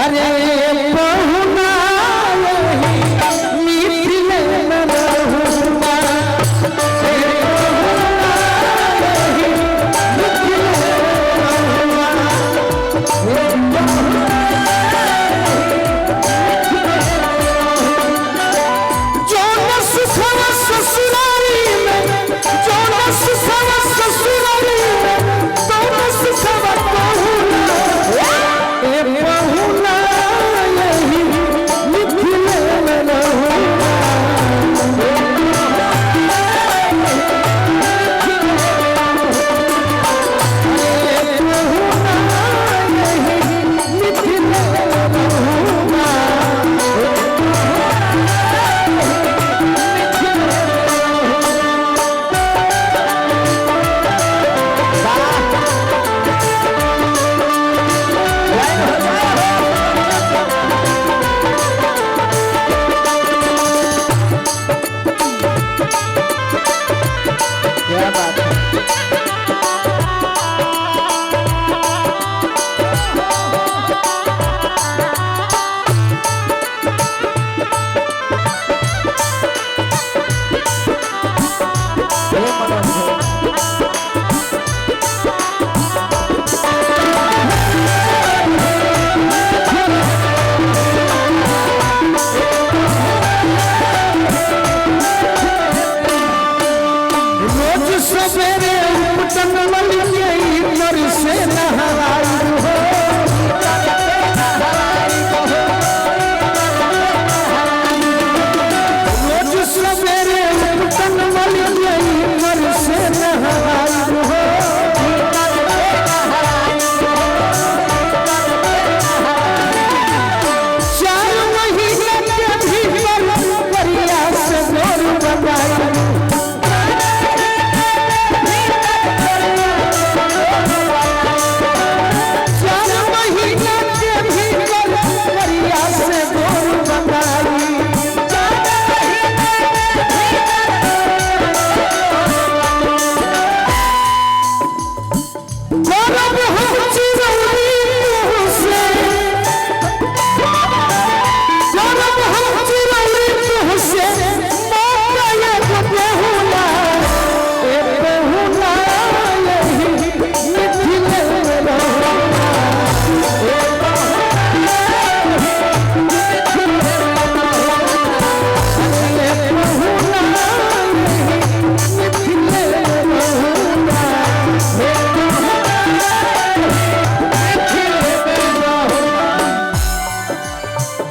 अरे बहुना मिथिले न रहूँगा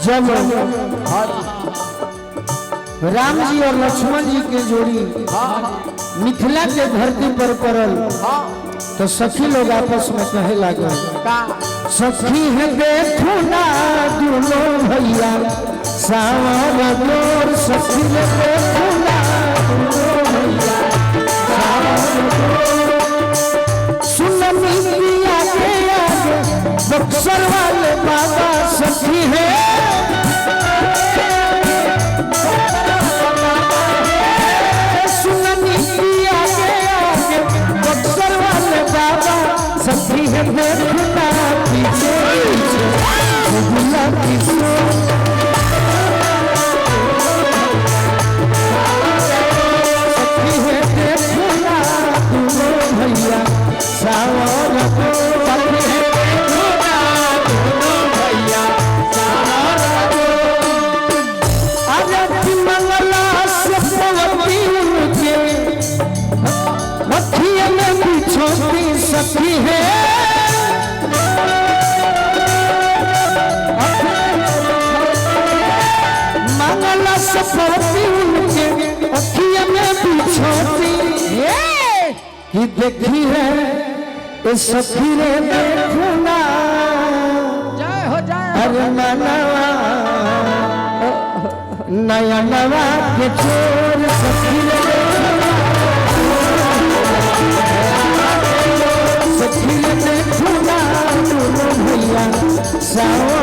जब राम जी और लक्ष्मण जी के जोड़ी मिथिला के धरती पर पड़ल तो सखी लोग आपस में कहे लगे सखी है देखो ना दोनों भैया सावर गोर सखी है देखो ना दोनों भैया सुन मिलिया के आगे बक्सर वाले बाबा सखी है सखी है देखना पीछे पीछे सखी है देखना दोनों भैया सावर सखी है देखना दोनों भैया सावर अरे मंगला से पवती उनके मथिया में बिछोती सखी है मंगला सफरती उनके अखिया में बिछोती ही देखी है इस सखी रे देखना जय हो जय अरे मनवा नया नवा के चोर सखी रे सखी ने देखना दोनों भैया सावर